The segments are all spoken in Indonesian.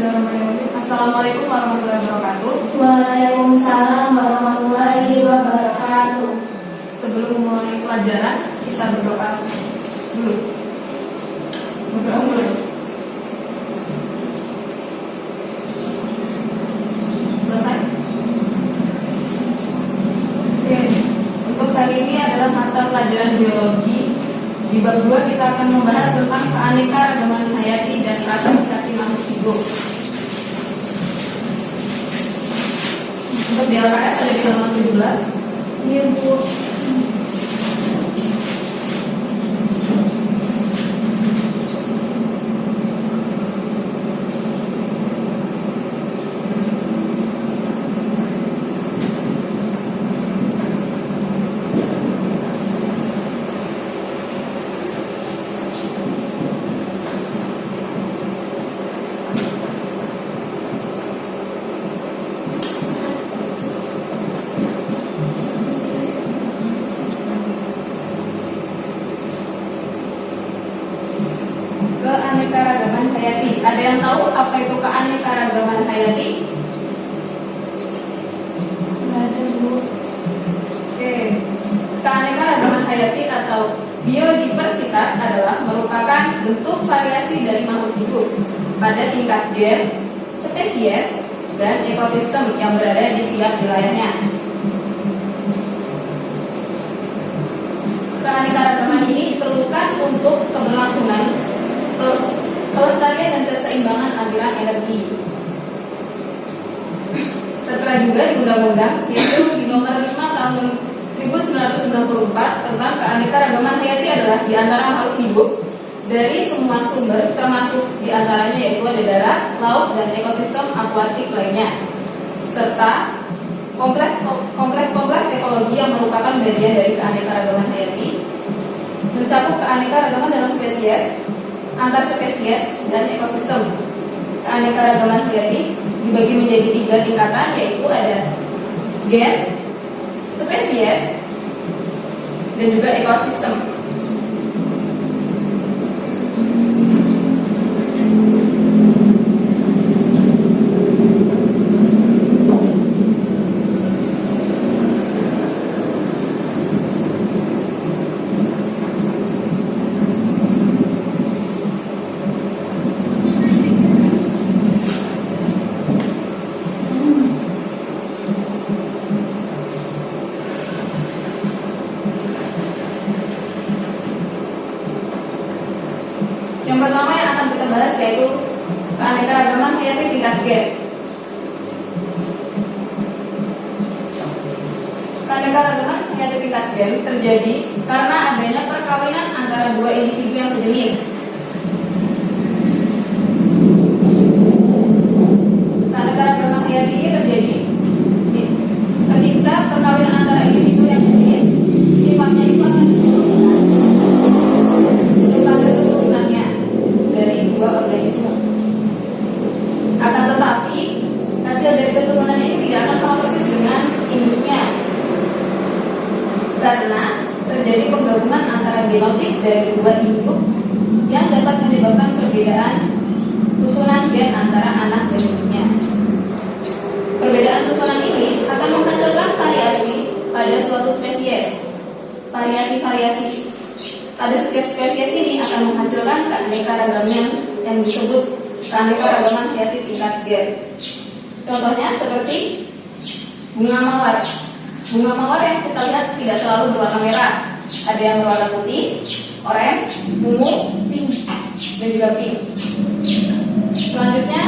Bismillahirrahmanirrahim. Assalamualaikum warahmatullahi wabarakatuh. Waalaikumsalam warahmatullahi wabarakatuh. Sebelum memulai pelajaran, kita berdoa dulu. Berdoa dulu. Selesai? Oke. Untuk hari ini adalah mata pelajaran biologi. Di bab 2 kita akan membahas tentang keanekaragaman hayati dan klasifikasi makhluk hidup. Untuk di LKS ada di halaman 17. Iya, Bu. Keanekaragaman hayati. Ada yang tahu apa itu keanekaragaman hayati? Nggak ada, Bu. Oke. Keanekaragaman hayati atau biodiversitas adalah merupakan bentuk variasi dari makhluk hidup pada tingkat gen, spesies, dan ekosistem yang berada di tiap wilayahnya. Keanekaragaman ini diperlukan untuk keberlangsungan, pelestarian dan keseimbangan aliran energi. Tertera juga di undang-undang yaitu di nomor 5 tahun 1994 tentang keanekaragaman hayati adalah di antara makhluk hidup dari semua sumber termasuk di antaranya yaitu ada darat, laut, dan ekosistem akuatik lainnya serta kompleks ekologi yang merupakan bagian dari keanekaragaman hayati, mencakup keanekaragaman dalam spesies, antar spesies, dan ekosistem. Keanekaragaman hayati dibagi menjadi 3 tingkatan yaitu ada gen, spesies, dan juga ekosistem. Yang pertama yang akan kita bahas yaitu keanekaragaman hayati tingkat gen. Keanekaragaman hayati tingkat gen terjadi karena adanya perkawinan antara 2 individu yang sejenis. Keanekaragaman hayati ini terjadi ketika perkawinan antara individu yang sejenis sifatnya itu akan dari 2 organisme. Akan tetapi hasil dari keturunan ini tidak akan sama persis dengan induknya karena terjadi penggabungan antara genotip dari 2 induk yang dapat menyebabkan perbedaan susunan gen antara anak dan induknya. Perbedaan susunan ini akan menghasilkan variasi pada suatu spesies. Variasi-variasi pada setiap spesies ini akan menghasilkan keanekaragaman yang disebut keanekaragaman hayati tingkat gen. Contohnya seperti bunga mawar. Bunga mawar yang kita lihat tidak selalu berwarna merah. Ada yang berwarna putih, oranye, ungu, pink, dan juga pink. Selanjutnya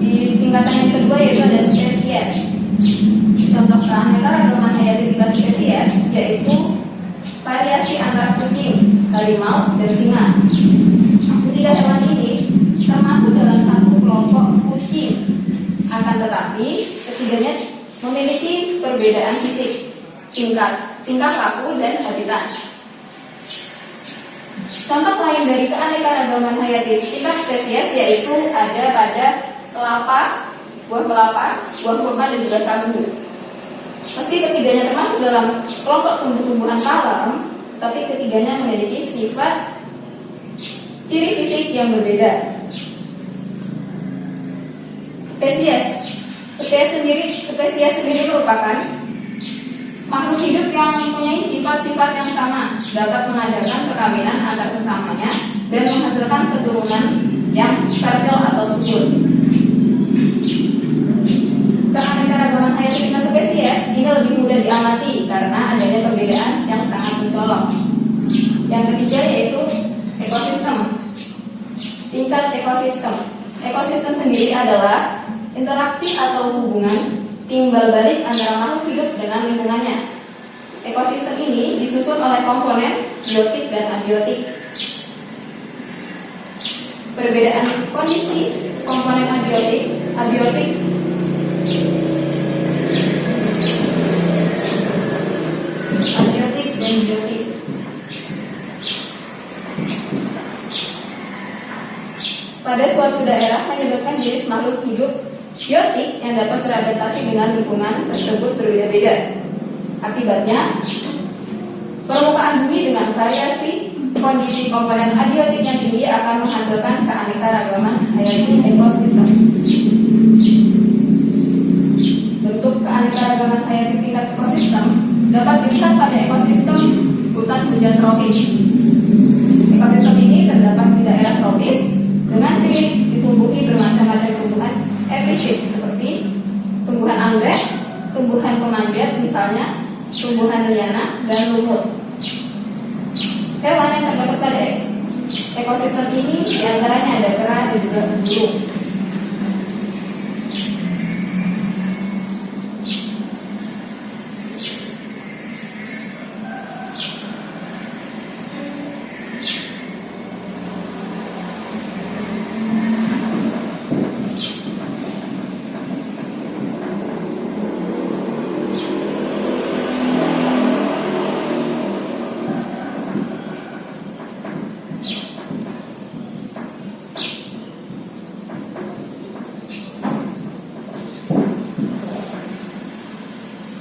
di tingkatan yang kedua yaitu ada spesies. Contoh keanekaragaman hayati tingkat spesies yaitu variasi antara kucing, harimau, dan singa. Ketiga hewan ini termasuk dalam satu kelompok kucing. Akan tetapi ketiganya memiliki perbedaan fisik, tingkah laku, dan habitat. Contoh lain dari keanekaragaman hayati tingkat spesies yaitu ada pada kelapa, buah kurma, dan juga sagu. Meski ketiganya termasuk dalam kelompok tumbuh-tumbuhan talam, tapi ketiganya memiliki sifat ciri fisik yang berbeda. Spesies sendiri merupakan makhluk hidup yang mempunyai sifat-sifat yang sama, dapat mengadakan perkawinan antar sesamanya dan menghasilkan keturunan yang fertil atau subur. Keanekaragaman hayati tingkat spesies ini lebih mudah diamati karena adanya perbedaan yang sangat mencolok. Yang ketiga yaitu ekosistem. Tingkat ekosistem. Ekosistem sendiri adalah interaksi atau hubungan timbal balik antara makhluk hidup dengan lingkungannya. Ekosistem ini disusun oleh komponen biotik dan abiotik. Perbedaan kondisi komponen abiotik dan biotik. Pada suatu daerah menyebabkan jenis makhluk hidup biotik yang dapat beradaptasi dengan lingkungan tersebut berbeda-beda. Akibatnya, permukaan bumi dengan variasi kondisi komponen abiotik yang tinggi akan menghasilkan keanekaragaman hayati ekosistem. Bentuk keanekaragaman hayati tingkat ekosistem dapat dilihat pada ekosistem hutan hujan tropis. Ekosistem ini terdapat di daerah tropis dengan ciri ditumbuhi bermacam-macam tumbuhan epifit seperti tumbuhan anggrek, tumbuhan pemanjat misalnya, tumbuhan liana, dan lumut. Hewan yang terdapat pada ekosistem ini diantaranya ada kera dan juga burung.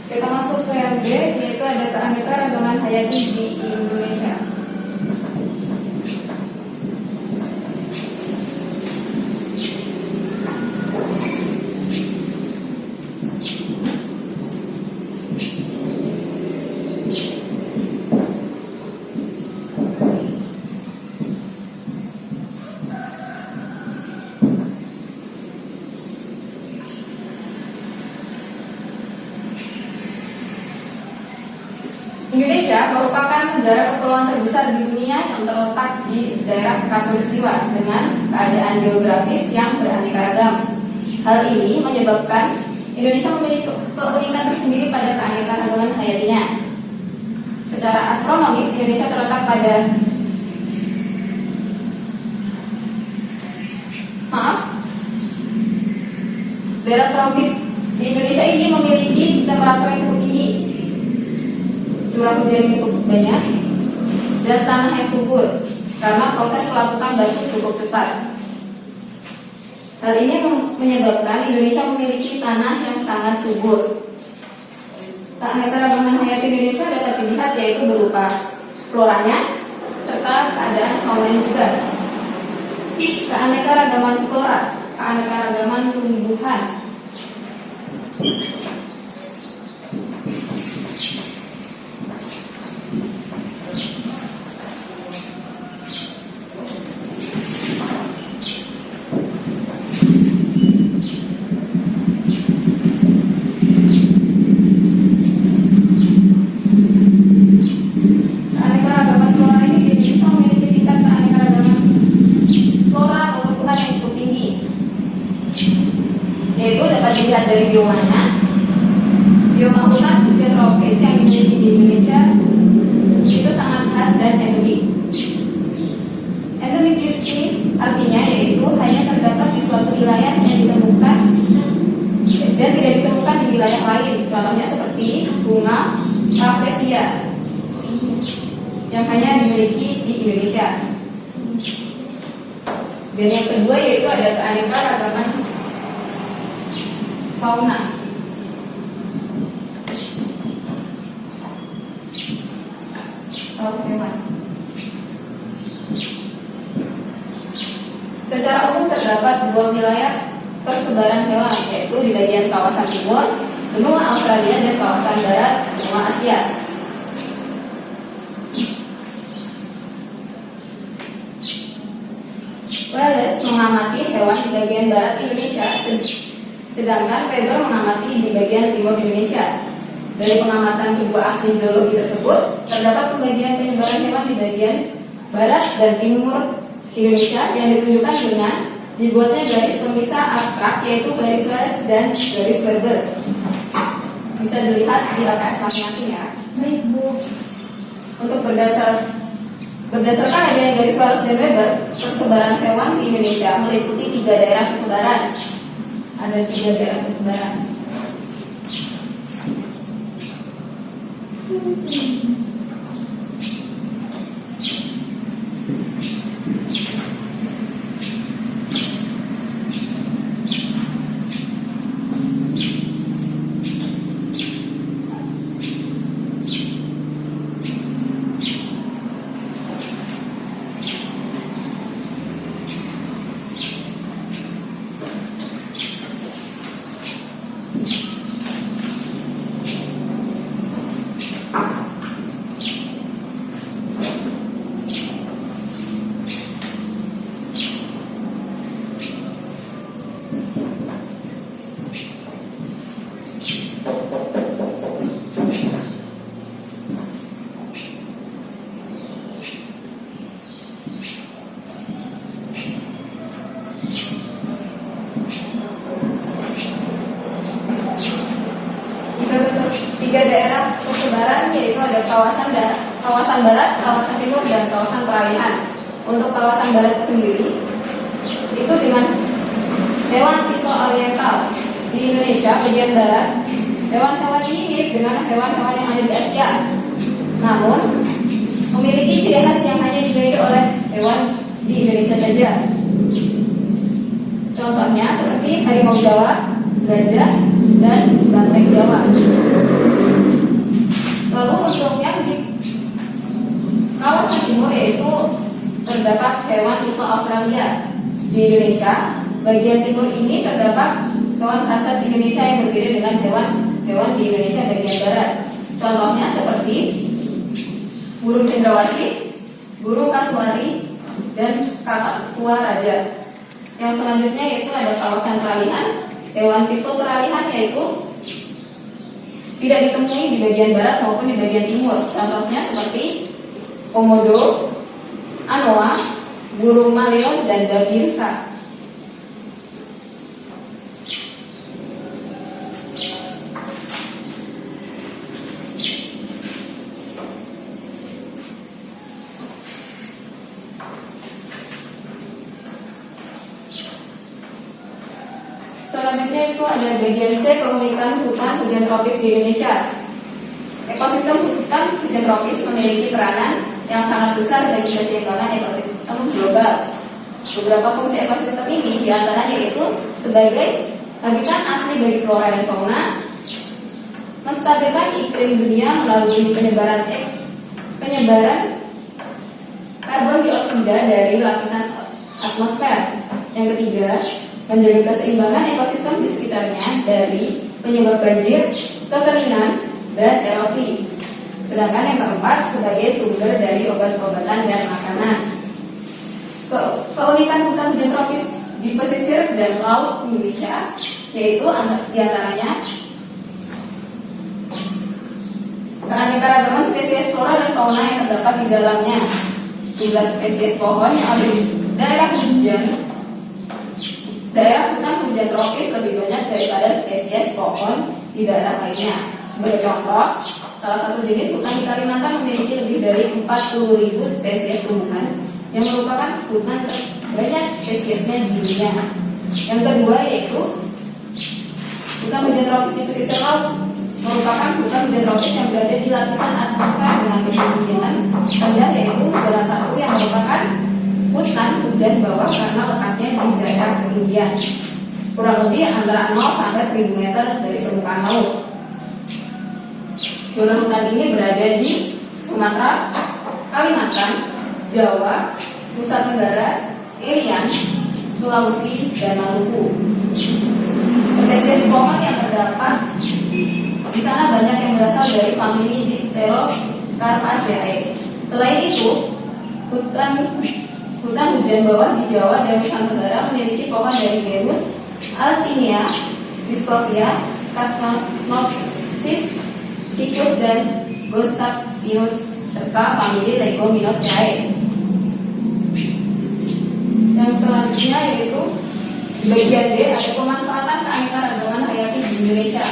Kita masuk ke yang B, yaitu ada keanekaragaman hayati di Indonesia. Indonesia merupakan negara kepulauan terbesar di dunia yang terletak di daerah Khatulistiwa dengan keadaan geografis yang beraneka ragam. Hal ini menyebabkan Indonesia memiliki keunikan tersendiri pada keanekaragaman hayatinya. Secara astronomis, Indonesia terletak pada daerah tropis. Di Indonesia ini memiliki temperatur yang cukup tinggi, curah hujan yang cukup banyak, dan tanah yang subur karena proses pelapukan batu cukup cepat. Hal ini menyebabkan Indonesia memiliki tanah yang sangat subur. Keanekaragaman hayati Indonesia dapat dilihat yaitu berupa floranya serta keadaan faunanya juga. Keanekaragaman flora, keanekaragaman tumbuhan. Keanekaragaman flora ini di Indonesia memiliki tingkat keanekaragaman flora atau tumbuhan yang cukup tinggi, yaitu dapat dilihat dari biomanya. Bioma hutan hujan tropis yang dimiliki di Indonesia itu sangat khas dan endemik. Endemik di sini artinya yaitu hanya terdapat di suatu wilayah yang ditemukan dan tidak ditemukan di wilayah lain. Contohnya seperti bunga rafflesia yang hanya dimiliki di Indonesia. Dan yang kedua yaitu ada keanekaragaman fauna. Hewan. Secara umum terdapat dua wilayah persebaran hewan, yaitu di bagian kawasan timur, benua Australia, dan kawasan barat, benua Asia. Wallace mengamati hewan di bagian barat Indonesia, sedangkan Weber mengamati di bagian timur Indonesia. Dari pengamatan kedua ahli zoologi tersebut, terdapat pembagian penyebaran hewan di bagian barat dan timur Indonesia yang ditunjukkan dengan dibuatnya garis pemisah abstrak, yaitu garis Wallace dan garis Weber. Bisa dilihat di LKS masing-masing ya. Baik, Bu. Untuk berdasarkan adanya garis Wallace dan Weber, persebaran hewan di Indonesia meliputi 3 daerah persebaran. Ada 3 daerah persebaran. Tiga daerah persebaran, yaitu ada kawasan barat, kawasan timur, dan kawasan peralihan. Untuk kawasan barat sendiri itu dengan hewan tipe oriental. Di Indonesia bagian barat, hewan-hewan ini mirip dengan hewan-hewan yang ada di Asia, namun memiliki ciri khas yang hanya dimiliki oleh hewan di Indonesia saja. Contohnya seperti harimau Jawa, gajah, dan banteng Jawa. Lalu untuk yang di kawasan timur, yaitu terdapat hewan tipe Australia. Di Indonesia bagian timur ini terdapat hewan khas Indonesia yang berbeda dengan hewan di Indonesia bagian barat. Contohnya seperti burung cendrawasih, burung kasuari, dan kakak tua raja. Yang selanjutnya yaitu ada kawasan peralihan. Hewan tipe peralihan yaitu tidak ditemui di bagian barat maupun di bagian timur. Contohnya seperti komodo, anoa, burung maleo, dan babi rusa. Selanjutnya itu ada bagian C, keunikan hutan hujan tropis di Indonesia. Ekosistem hutan hujan tropis memiliki peranan yang sangat besar bagi keseimbangan ekosistem global. Beberapa fungsi ekosistem ini diantaranya yaitu sebagai habitat asli bagi flora dan fauna, menstabilkan iklim dunia melalui penyebaran karbon dioksida dari lapisan atmosfer. Yang ketiga, menjaga keseimbangan ekosistem di sekitarnya dari penyebab banjir, kekeringan, dan erosi. Sedangkan yang keempat, sebagai sumber dari obat-obatan dan makanan. Keunikan hutan hujan tropis di pesisir dan laut Indonesia yaitu diantaranya keanekaragaman spesies flora dan fauna yang terdapat di dalamnya, jumlah spesies pohon yang ada di daerah hutan hujan tropis lebih banyak daripada spesies pohon di daerah lainnya. Sebagai contoh, salah satu jenis hutan di Kalimantan memiliki lebih dari 40.000 spesies tumbuhan yang merupakan hutan terbanyak spesiesnya di dunia. Yang kedua yaitu hutan hujan tropis di pesisir laut, merupakan hutan hujan tropis yang berada di lapisan atmosfer dengan ketinggian rendah, yaitu zona 1 yang merupakan hutan hujan bawah karena letaknya di daerah ketinggian kurang lebih antara 0 sampai 1000 meter dari permukaan laut. Zona hutan ini berada di Sumatera, Kalimantan, Jawa, Nusa Tenggara, Irian, Sulawesi, dan Maluku. Spesies pohon yang terdapat di sana banyak yang berasal dari famili Dipterocarpaceae. Selain itu, hutan hujan bawah di Jawa dan Nusantara memiliki pohon dari genus Alpinia, Discovia, Cascanopsis, Ficus, dan Gosapinus, serta famili Leguminosae. Yang selanjutnya yaitu di bagian D ada pemanfaatan keanekaragaman hayati di Indonesia.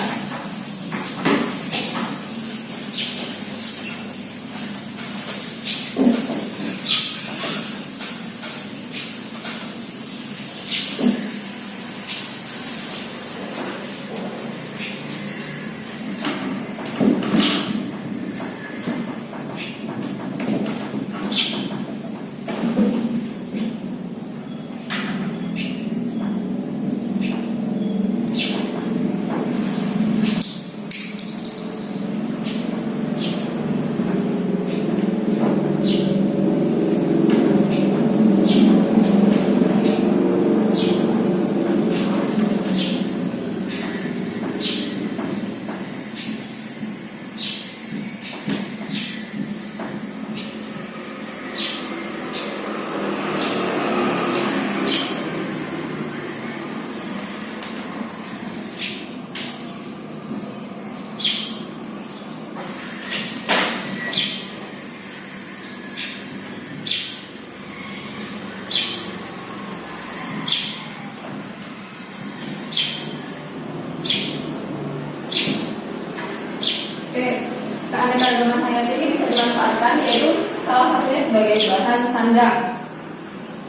Keanekaragaman hayati ini bisa dimanfaatkan, yaitu salah satunya sebagai bahan sandang.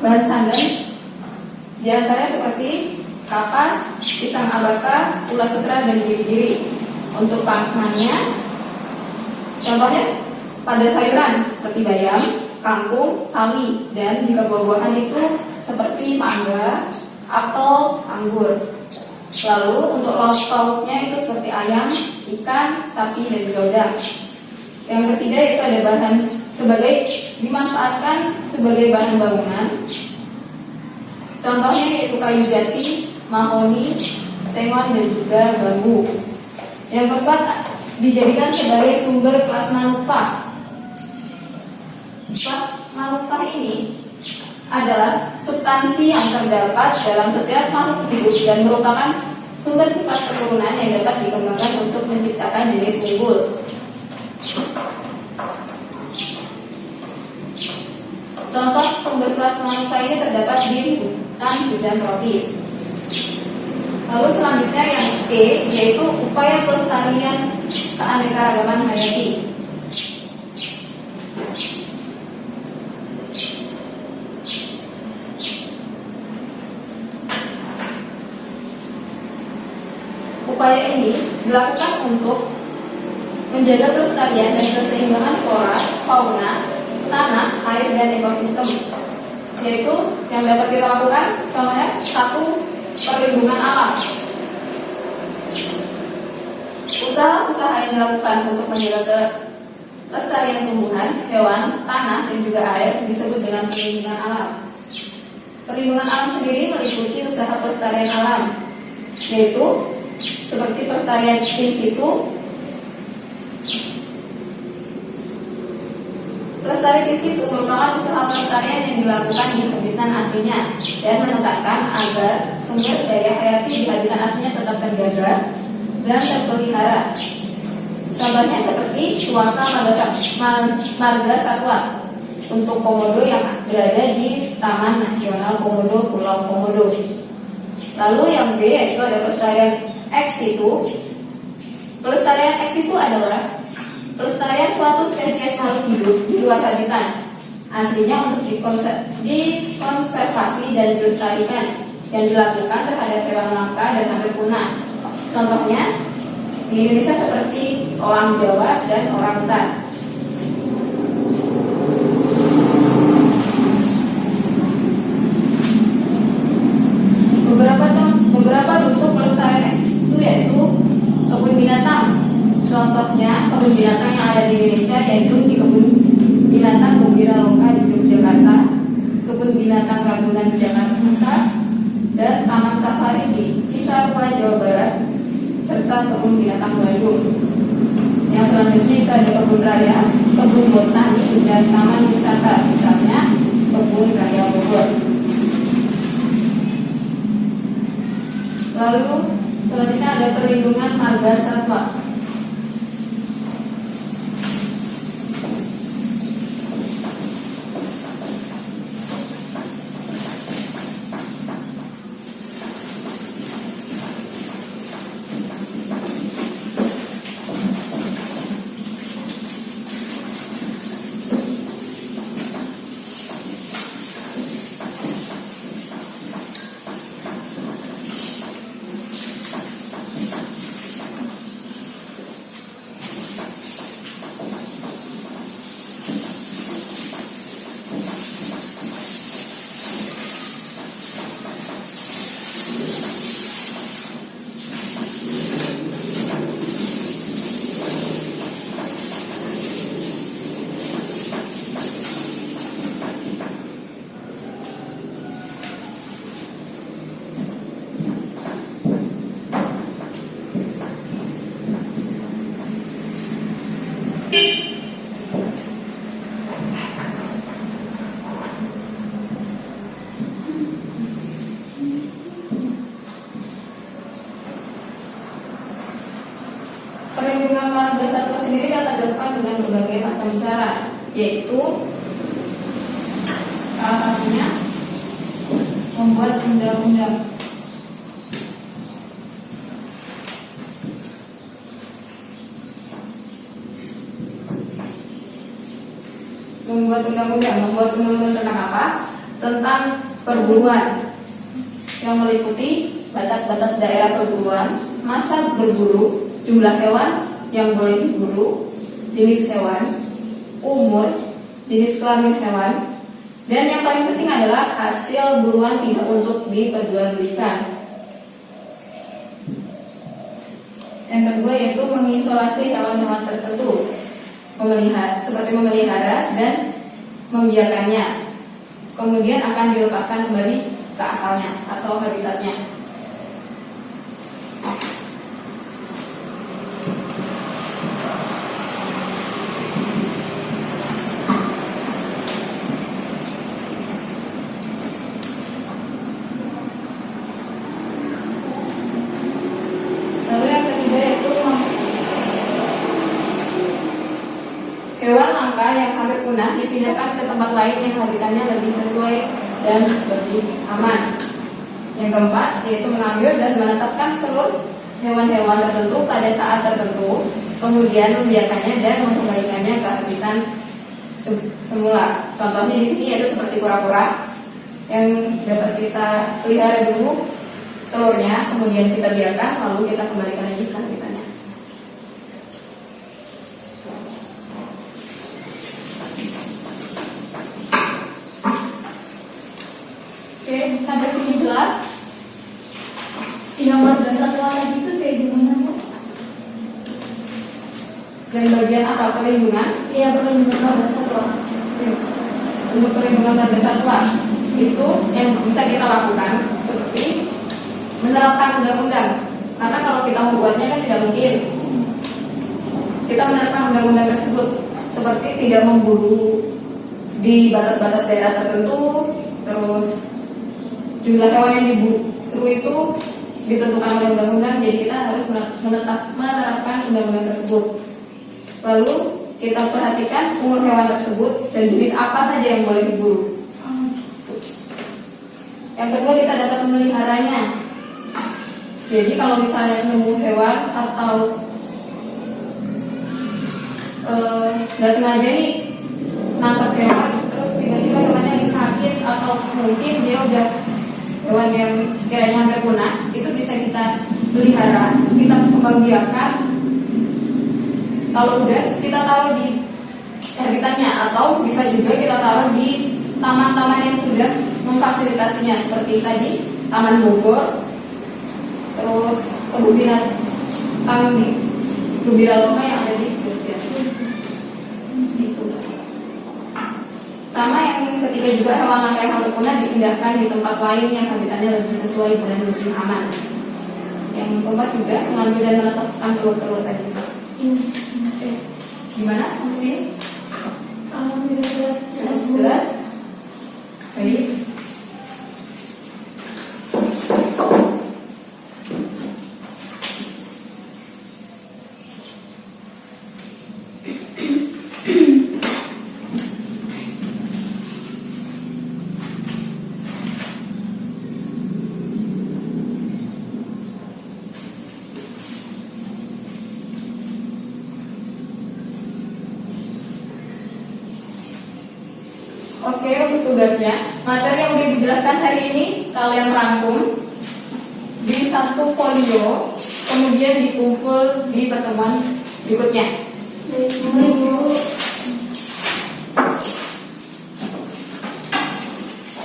Bahan sandang diantaranya seperti kapas, pisang abaka, ulat sutra, dan biri-biri. Untuk pangannya, contohnya pada sayuran seperti bayam, kangkung, sawi, dan jika buah-buahan itu seperti mangga, apel, anggur. Lalu untuk lauk pauknya itu seperti ayam, ikan, sapi, dan juga udang. Yang ketiga itu ada bahan dimanfaatkan sebagai bahan bangunan. Contohnya yaitu kayu jati, mahoni, sengon, dan juga bambu. Yang keempat dijadikan sebagai sumber plasma nutfah. Plasma nutfah ini adalah substansi yang terdapat dalam setiap makhluk hidup dan merupakan sumber sifat keturunan yang dapat dikembangkan untuk menciptakan jenis unggul. Contoh sumber plasma nutfah ini terdapat di hutan hujan tropis. Lalu selanjutnya yang E, yaitu upaya pelestarian keanekaragaman hayati. Upaya ini dilakukan untuk menjaga kelestarian dan keseimbangan flora, fauna, tanah, air, dan ekosistem. Yaitu yang dapat kita lakukan, contohnya 1. Perlindungan alam. Usaha-usaha yang dilakukan untuk menjaga kelestarian tumbuhan, hewan, tanah, dan juga air disebut dengan perlindungan alam. Perlindungan alam sendiri meliputi usaha pelestarian alam, yaitu seperti pelestarian in situ. Pelestarian in situ merupakan usaha pelestarian yang dilakukan di habitat aslinya dan menekankan agar sumber daya hayati di habitat aslinya tetap terjaga dan terpelihara. Contohnya seperti suaka marga satwa untuk komodo yang berada di Taman Nasional Komodo Pulau Komodo. Lalu yang B yaitu ada pelestarian ex situ. Pelestarian ex situ adalah pelestarian suatu spesies makhluk hidup di luar habitat aslinya untuk dikonservasi dan dilestarikan, yang dilakukan terhadap hewan langka dan hampir punah. Contohnya di Indonesia seperti elang Jawa dan orangutan. Beberapa bentuk pelestarian itu yaitu kebun binatang. Contohnya kebun binatang yang ada di Indonesia yaitu di kebun binatang Gembira Loka di Yogyakarta, kebun binatang Ragunan di Jakarta, dan taman safari di Cisarua, Jawa Barat, serta kebun binatang Bandung. Yang selanjutnya itu ada kebun raya, kebun botani, dan taman wisata, misalnya kebun raya Bogor. Lalu selanjutnya ada perlindungan marga satwa. Perlindungan marga satwa sendiri dapat dilakukan dengan berbagai macam cara, yaitu salah satunya membuat undang-undang. Membuat undang-undang tentang apa? Tentang perburuan yang meliputi batas-batas daerah perburuan, masa berburu, jumlah hewan yang boleh diburu, jenis hewan, umur, jenis kelamin hewan, dan yang paling penting adalah hasil buruan tidak untuk diperjualbelikan. Yang kedua yaitu mengisolasi hewan-hewan tertentu, seperti memelihara dan membiarkannya, kemudian akan dilepaskan kembali ke asalnya atau habitatnya. Lalu yang ketiga yaitu hewan langka yang hampir punah dipindahkan ke tempat lain yang habitatnya lebih sesuai dan lebih aman. Yang keempat yaitu mengambil dan menetaskan telur hewan-hewan tertentu pada saat tertentu, kemudian membiarkannya dan mengembalikannya ke habitat semula. Contohnya di sini yaitu seperti kura-kura yang dapat kita pelihara dulu telurnya, kemudian kita biarkan, lalu kita kembalikan lagi ke habitatnya. Oke, sampai sini jelas? Yang marga satwa tadi itu kayak gimana, Bu? Dan bagian apa perlindungan? Iya, perlindungan marga satwa. Untuk perlindungan marga satwa itu yang bisa kita lakukan seperti menerapkan undang-undang. Karena kalau kita membuatnya kan tidak mungkin. Kita menerapkan undang-undang tersebut seperti tidak memburu di batas-batas daerah tertentu, terus jumlah hewan yang diburu itu ditentukan oleh undang-undang, jadi kita harus menerapkan undang-undang tersebut. Lalu kita perhatikan umur hewan tersebut dan jenis apa saja yang boleh diburu. Yang kedua, kita dapat memeliharanya. Jadi kalau misalnya nemu hewan atau nggak sengaja nih nangkap hewan, terus tiba-tiba hewannya lagi sakit atau mungkin dia udah hewan yang sekiranya hampir punah, itu bisa kita pelihara, kita kembang biakan. Kalau udah kita taruh di habitatnya, atau bisa juga kita taruh di taman-taman yang sudah memfasilitasinya, seperti tadi Taman Bogor, terus kebun binatang di Gembiraloka yang ada di Jogja. Itu. Sama yang ketiga juga, hewan langka yang hampir punah dipindahkan di tempat lain yang habitatnya lebih sesuai dan lebih aman. yang keempat juga mengambil dan menetapkan telur-telur tadi. Ini. Oke. Gimana sini? Alhamdulillah jelas. Jelas? Baik. Oke, untuk tugasnya, materi yang udah dijelaskan hari ini kalian rangkum di satu folio, kemudian dikumpul di pertemuan berikutnya. Baik, Bu.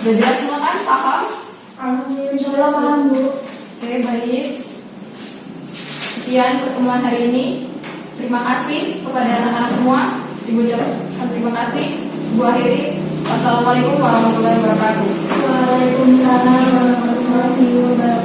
Udah jelas semua kan? Paham? Alhamdulillah paham, Bu. Oke, baik. Sekian pertemuan hari ini. Terima kasih kepada anak-anak semua. Ibu ucapkan terima kasih. Bu akhiri. Wassalamualaikum warahmatullahi wabarakatuh. Waalaikumsalam warahmatullahi wabarakatuh.